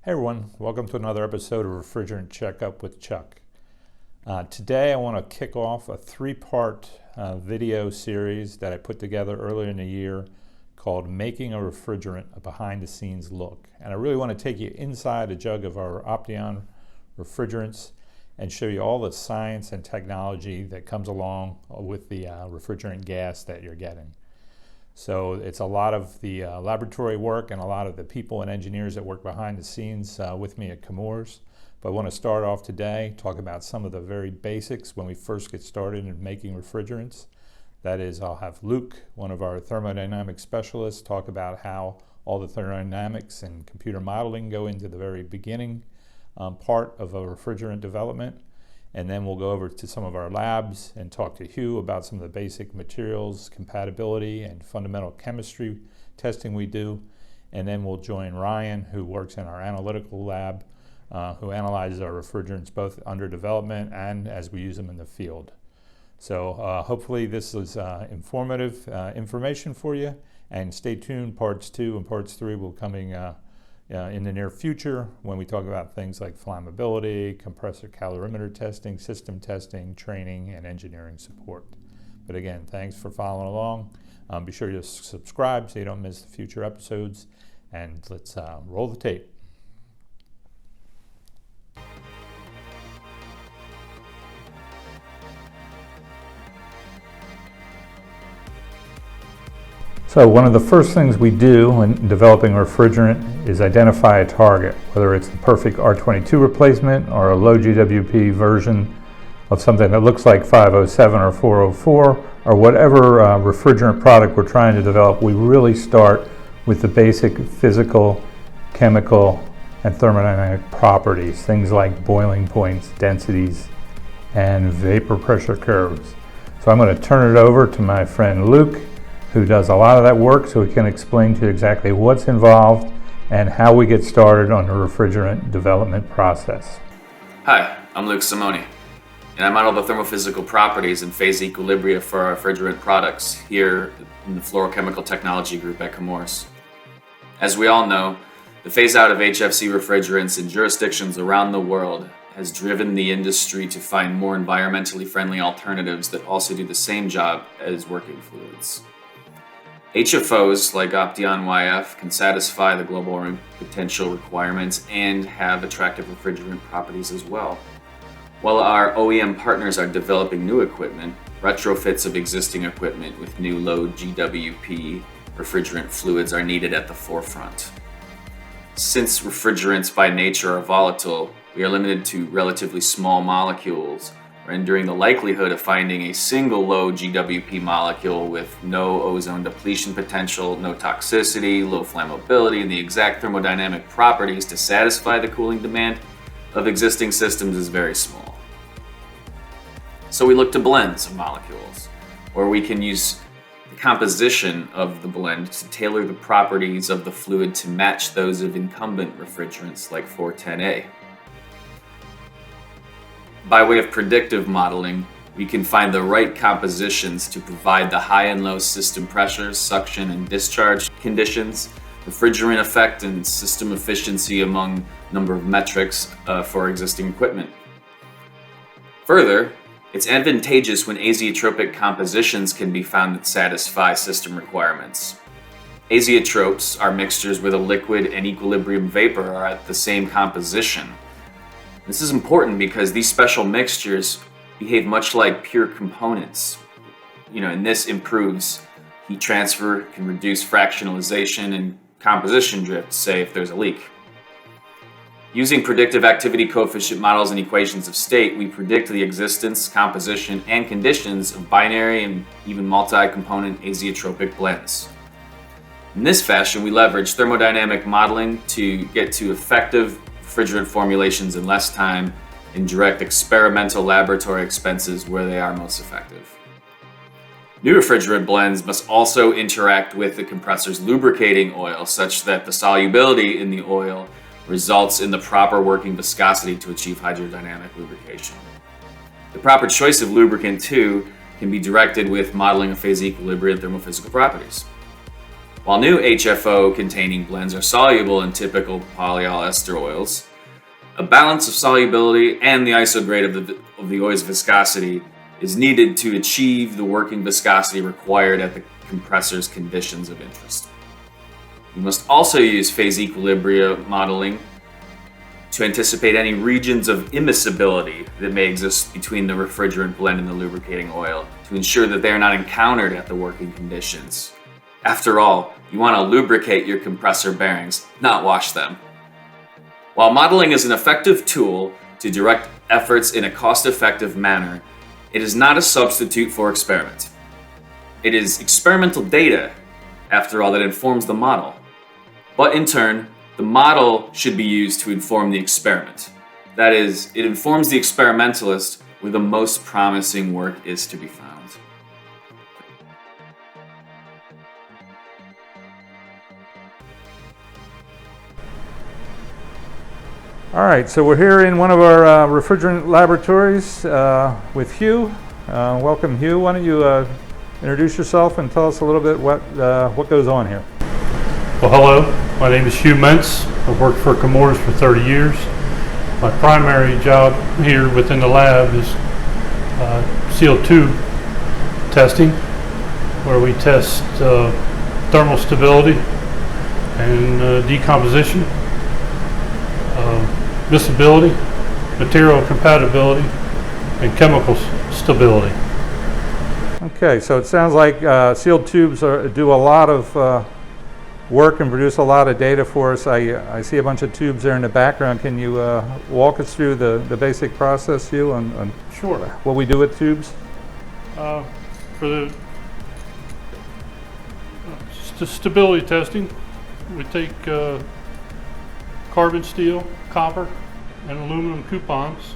Hey everyone, welcome to another episode of Refrigerant Checkup with Chuck. Today I want to kick off a three-part video series that I put together earlier in the year called Making a Refrigerant, a Behind-the-Scenes Look. And I really want to take you inside a jug of our Opteon refrigerants and show you all the science and technology that comes along with the refrigerant gas that you're getting. So it's a lot of the laboratory work and a lot of the people and engineers that work behind the scenes with me at Chemours. But I want to start off today, talk about some of the very basics when we first get started in making refrigerants. That is, I'll have Luke, one of our thermodynamics specialists, talk about how all the thermodynamics and computer modeling go into the very beginning part of a refrigerant development. And then we'll go over to some of our labs and talk to Hugh about some of the basic materials, compatibility, and fundamental chemistry testing we do. And then we'll join Ryan, who works in our analytical lab, who analyzes our refrigerants both under development and as we use them in the field. So hopefully this is informative information for you. And stay tuned, parts 2 and parts 3 will coming in the near future when we talk about things like flammability, compressor calorimetry testing, system testing, training, and engineering support. But again, thanks for following along. Be sure to subscribe so you don't miss the future episodes. And let's roll the tape. So one of the first things we do when developing a refrigerant is identify a target, whether it's the perfect R22 replacement or a low GWP version of something that looks like 507 or 404 or whatever refrigerant product we're trying to develop. We really start with the basic physical, chemical, and thermodynamic properties, things like boiling points, densities, and vapor pressure curves. So I'm going to turn it over to my friend Luke, who does a lot of that work, so he can explain to you exactly what's involved and how we get started on the refrigerant development process. Hi, I'm Luke Simone, and I model the thermophysical properties and phase equilibria for our refrigerant products here in the Fluorochemical Technology Group at Chemours. As we all know, the phase out of HFC refrigerants in jurisdictions around the world has driven the industry to find more environmentally friendly alternatives that also do the same job as working fluids. HFOs like Opteon YF can satisfy the global warming potential requirements and have attractive refrigerant properties as well. While our OEM partners are developing new equipment, retrofits of existing equipment with new low GWP refrigerant fluids are needed at the forefront. Since refrigerants by nature are volatile, we are limited to relatively small molecules, rendering the likelihood of finding a single low GWP molecule with no ozone depletion potential, no toxicity, low flammability, and the exact thermodynamic properties to satisfy the cooling demand of existing systems is very small. So we look to blends of molecules, where we can use the composition of the blend to tailor the properties of the fluid to match those of incumbent refrigerants like 410A. By way of predictive modeling, we can find the right compositions to provide the high and low system pressures, suction and discharge conditions, refrigerant effect, and system efficiency among a number of metrics for existing equipment. Further, it's advantageous when azeotropic compositions can be found that satisfy system requirements. Azeotropes are mixtures where the liquid and equilibrium vapor are at the same composition. This is important because these special mixtures behave much like pure components. And this improves heat transfer, can reduce fractionalization and composition drift, say if there's a leak. Using predictive activity coefficient models and equations of state, we predict the existence, composition, and conditions of binary and even multi-component azeotropic blends. In this fashion, we leverage thermodynamic modeling to get to effective refrigerant formulations in less time and direct experimental laboratory expenses where they are most effective. New refrigerant blends must also interact with the compressor's lubricating oil such that the solubility in the oil results in the proper working viscosity to achieve hydrodynamic lubrication. The proper choice of lubricant, too, can be directed with modeling of phase equilibrium and thermophysical properties. While new HFO containing blends are soluble in typical polyol ester oils, a balance of solubility and the isograde of the oil's viscosity is needed to achieve the working viscosity required at the compressor's conditions of interest. We must also use phase equilibria modeling to anticipate any regions of immiscibility that may exist between the refrigerant blend and the lubricating oil to ensure that they are not encountered at the working conditions. After all, you want to lubricate your compressor bearings, not wash them. While modeling is an effective tool to direct efforts in a cost-effective manner, it is not a substitute for experiment. It is experimental data, after all, that informs the model. But in turn, the model should be used to inform the experiment. That is, it informs the experimentalist where the most promising work is to be found. All right, so we're here in one of our refrigerant laboratories with Hugh. Welcome, Hugh. Why don't you introduce yourself and tell us a little bit what goes on here? Well, hello. My name is Hugh Mentz. I've worked for Chemours for 30 years. My primary job here within the lab is sealed tube testing, where we test thermal stability and decomposition, miscibility, material compatibility, and chemical stability. Okay, so it sounds like sealed tubes do a lot of work and produce a lot of data for us. I see a bunch of tubes there in the background. Can you walk us through the basic process, Hugh, on Sure. what we do with tubes? For the stability testing, we take carbon steel, copper, and aluminum coupons,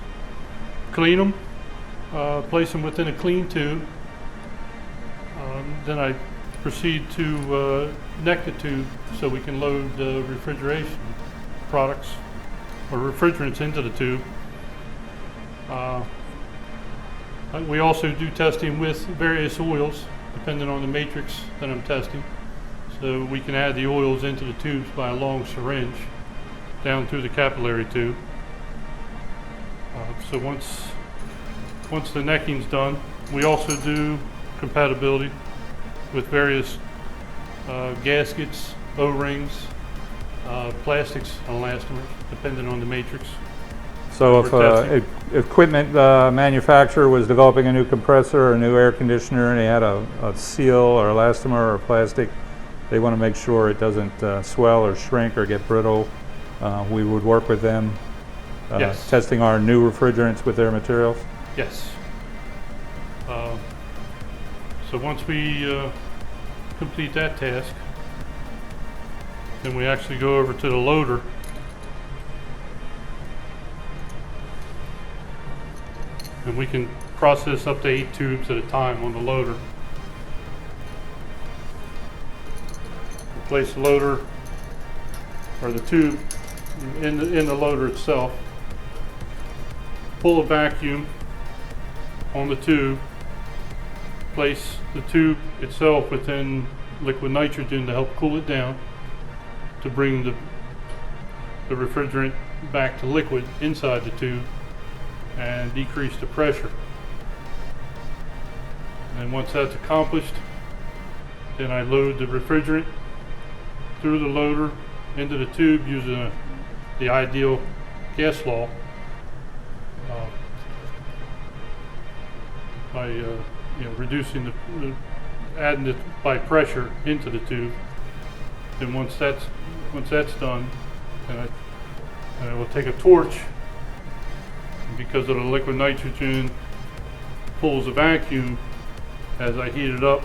clean them, place them within a clean tube. Then I proceed to neck the tube so we can load refrigeration products or refrigerants into the tube. We also do testing with various oils depending on the matrix that I'm testing. So we can add the oils into the tubes by a long syringe down through the capillary tube. So once the necking's done, we also do compatibility with various gaskets, O-rings, plastics, and elastomers, depending on the matrix. So if equipment manufacturer was developing a new compressor or a new air conditioner and they had a seal or elastomer or plastic, they want to make sure it doesn't swell or shrink or get brittle, we would work with them Yes. testing our new refrigerants with their materials? Yes. So once we complete that task, then we actually go over to the loader. And we can process up to 8 tubes at a time on the loader. Place the loader or the tube in the loader itself. Pull a vacuum on the tube. Place the tube itself within liquid nitrogen to help cool it down, to bring the refrigerant back to liquid inside the tube and decrease the pressure. And once that's accomplished, then I load the refrigerant through the loader into the tube using the ideal gas law by reducing adding it by pressure into the tube. And once that's done, then I will take a torch, and because of the liquid nitrogen pulls a vacuum, as I heat it up,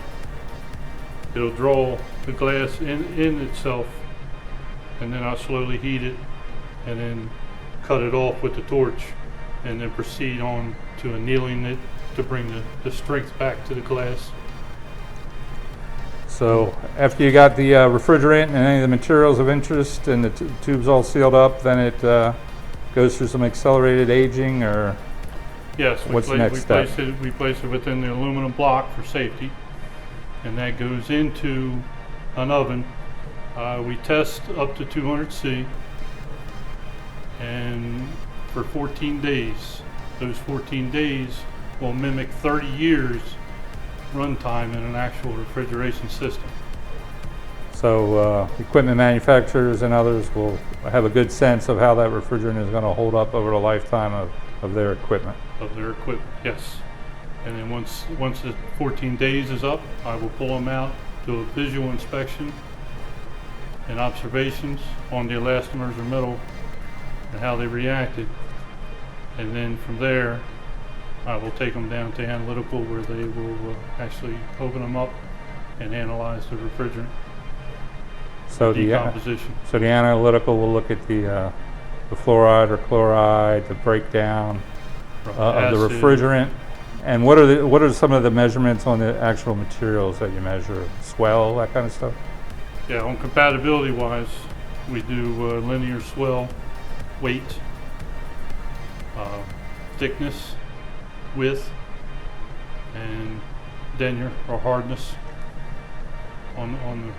it'll draw the glass in itself, and then I'll slowly heat it and then cut it off with the torch, and then proceed on to annealing it to bring the strength back to the glass. So after you got the refrigerant and any of the materials of interest and the tube's all sealed up, then it goes through some accelerated aging, or Yes, what's the next step? We place it within the aluminum block for safety, and that goes into an oven We test up to 200C, and for 14 days. Those 14 days will mimic 30 years runtime in an actual refrigeration system. So equipment manufacturers and others will have a good sense of how that refrigerant is going to hold up over the lifetime of their equipment. Of their equipment, yes. And then once the 14 days is up, I will pull them out, do a visual inspection and observations on the elastomers or metal and how they reacted. And then from there, I will take them down to analytical, where they will actually open them up and analyze the refrigerant decomposition. So the analytical will look at the fluoride or chloride, the breakdown of the refrigerant. And what are some of the measurements on the actual materials that you measure? Swell, that kind of stuff? Yeah, on compatibility wise, we do linear swell, weight, thickness, width, and denier or hardness on the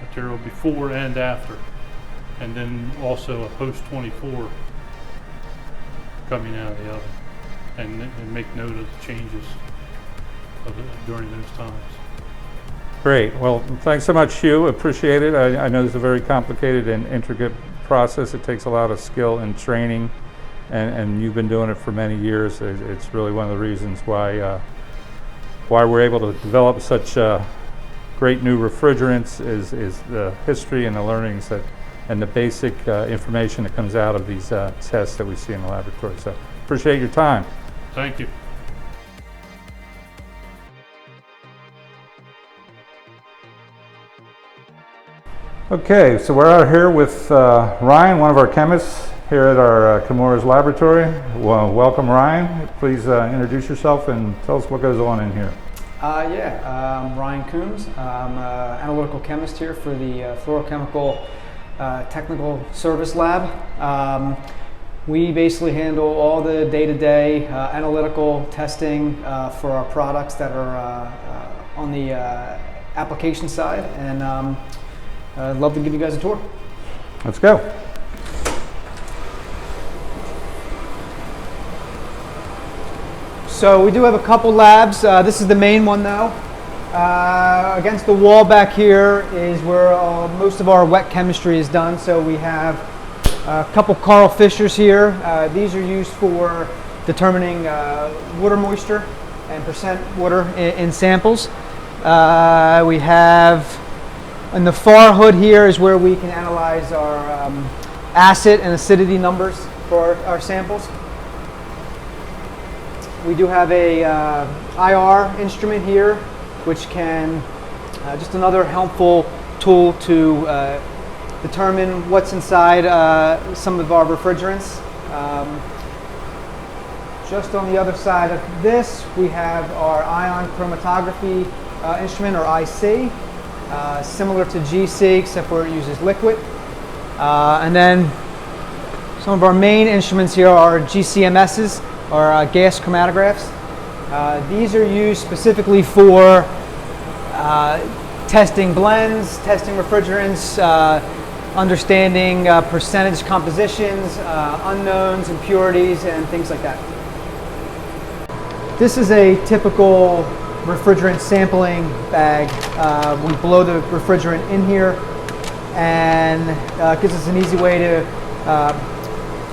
material before and after, and then also a post 24 coming out of the oven, and make note of the changes during those times. Great. Well, thanks so much, Hugh. Appreciate it. I know this is a very complicated and intricate process. It takes a lot of skill and training, and you've been doing it for many years. It's really one of the reasons why we're able to develop such great new refrigerants is the history and the learnings and the basic information that comes out of these tests that we see in the laboratory. So appreciate your time. Thank you. Okay, so we're out here with Ryan, one of our chemists here at our Chemours laboratory. Well, welcome, Ryan. Please introduce yourself and tell us what goes on in here. I'm Ryan Coombs. I'm an analytical chemist here for the Fluorochemical Technical Service Lab. We basically handle all the day-to-day analytical testing for our products that are on the application side, and I'd love to give you guys a tour. Let's go. So we do have a couple labs. This is the main one though. Against the wall back here is where most of our wet chemistry is done. So we have a couple Carl Fischers here. These are used for determining water moisture and percent water in samples. We have in the far hood here is where we can analyze our acid and acidity numbers for our samples. We do have a IR instrument here, which can, just another helpful tool to determine what's inside some of our refrigerants. Just on the other side of this, we have our ion chromatography instrument, or IC, similar to GC, except where it uses liquid. And then some of our main instruments here are GCMSs, or gas chromatographs. These are used specifically for testing blends, testing refrigerants, understanding percentage compositions, unknowns, impurities, and things like that. This is a typical refrigerant sampling bag. We blow the refrigerant in here, and it gives us an easy way to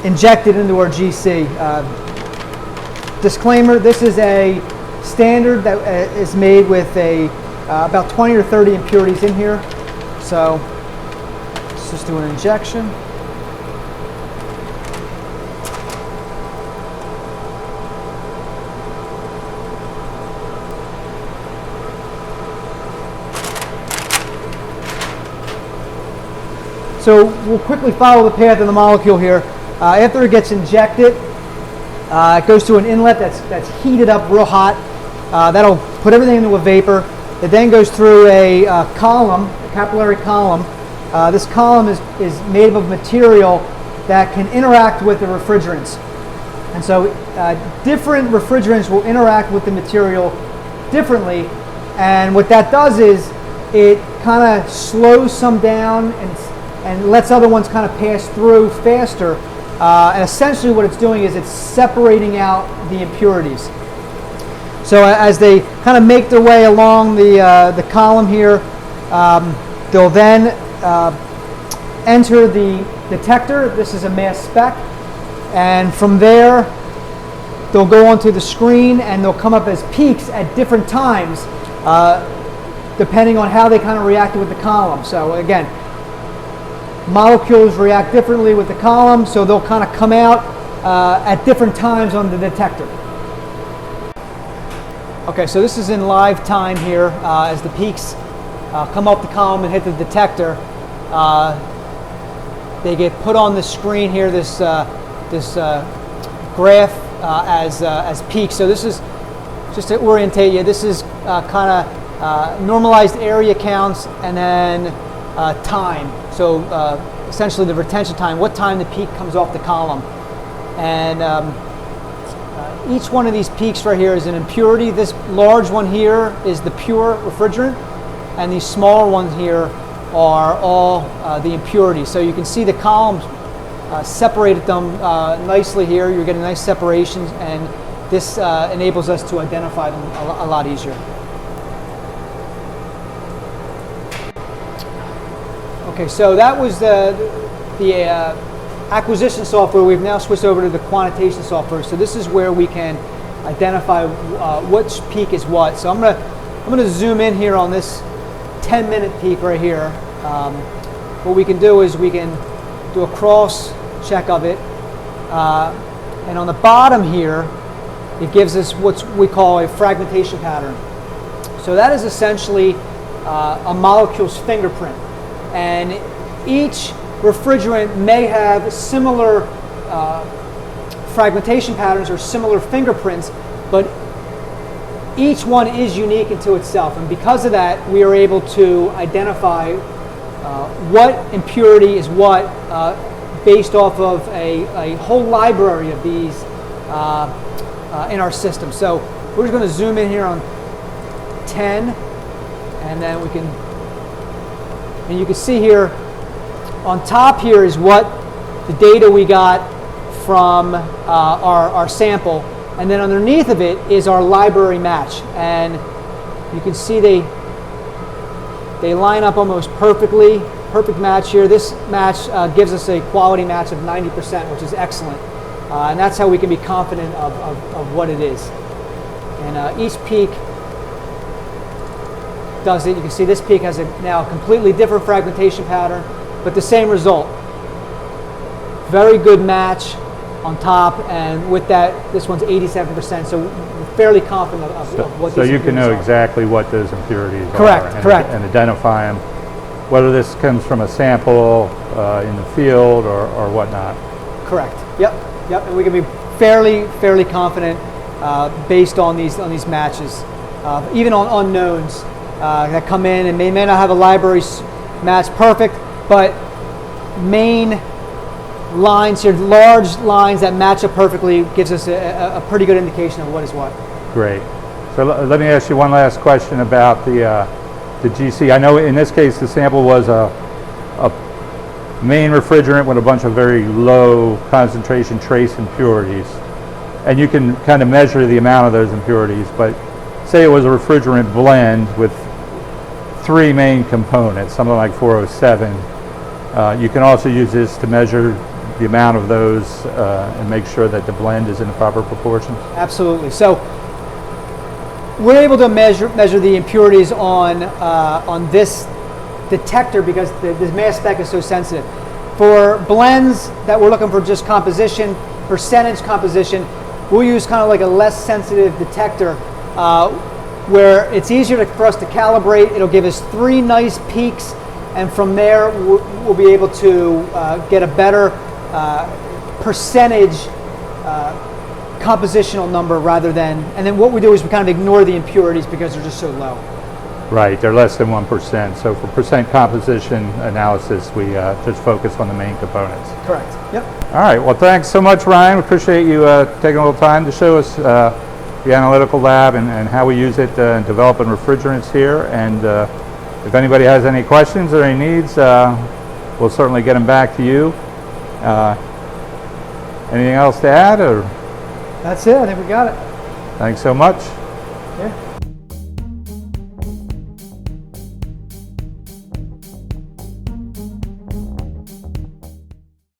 inject it into our GC. Disclaimer, this is a standard that is made with about 20 or 30 impurities in here. So let's just do an injection. So we'll quickly follow the path of the molecule here. After it gets injected, it goes through an inlet that's heated up real hot. That'll put everything into a vapor. It then goes through a column, a capillary column. This column is made of material that can interact with the refrigerants. And so different refrigerants will interact with the material differently. And what that does is it kind of slows some down and lets other ones kind of pass through faster. And essentially what it's doing is it's separating out the impurities. So as they kind of make their way along the column here, they'll then enter the detector. This is a mass spec. And from there, they'll go onto the screen and they'll come up as peaks at different times, depending on how they kind of reacted with the column. So again, molecules react differently with the column, so they'll kind of come out at different times on the detector. Okay, so this is in live time here as the peaks come up the column and hit the detector. They get put on the screen here, this graph as peaks. So this is, just to orientate you, this is kind of normalized area counts and then time. So essentially the retention time, what time the peak comes off the column. And each one of these peaks right here is an impurity. This large one here is the pure refrigerant, and these smaller ones here are all the impurities. So you can see the columns separated them nicely here. You're getting nice separations, and this enables us to identify them a lot easier. Okay, so that was the acquisition software. We've now switched over to the quantitation software. So this is where we can identify which peak is what. So I'm gonna zoom in here on this 10-minute peak right here. What we can do is we can do a cross check of it, and on the bottom here, it gives us what we call a fragmentation pattern. So that is essentially a molecule's fingerprint, and each refrigerant may have similar fragmentation patterns or similar fingerprints, but each one is unique into itself, and because of that, we are able to identify what impurity is what based off of a whole library of these in our system. So we're just going to zoom in here on 10, and then we can, and you can see here on top here is what the data we got from our sample, and then underneath of it is our library match, and you can see they line up almost perfectly, perfect match here. This match gives us a quality match of 90%, which is excellent, and that's how we can be confident of what it is. And each peak does it. You can see this peak has now a completely different fragmentation pattern, but the same result. Very good match on top, and with that, this one's 87%, so we're fairly confident of what these impurities are. So you can know exactly what those impurities are. Correct. And identify them, whether this comes from a sample in the field or whatnot. Correct. Yep. And we can be fairly confident based on these matches, even on unknowns that come in, and they may not have a library match perfect, but main lines here, large lines that match up perfectly, gives us a pretty good indication of what is what. Great. So let me ask you one last question about the GC. I know in this case the sample was a main refrigerant with a bunch of very low concentration trace impurities, and you can kind of measure the amount of those impurities, but say it was a refrigerant blend with 3 main components, something like 407. You can also use this to measure the amount of those and make sure that the blend is in the proper proportions? Absolutely. So we're able to measure the impurities on this detector because the mass spec is so sensitive. For blends that we're looking for just composition, percentage composition, we'll use kind of like a less sensitive detector where it's easier for us to calibrate. It'll give us 3 nice peaks, and from there we'll be able to get a better percentage compositional number rather than, and then what we do is we kind of ignore the impurities because they're just so low. Right, they're less than 1%. So for percent composition analysis, we just focus on the main components. Correct. Yep. All right. Well, thanks so much, Ryan. We appreciate you taking a little time to show us the analytical lab and how we use it in developing refrigerants here. And If anybody has any questions or any needs, we'll certainly get them back to you. Anything else to add, or? That's it. I think we got it. Thanks so much. Yeah.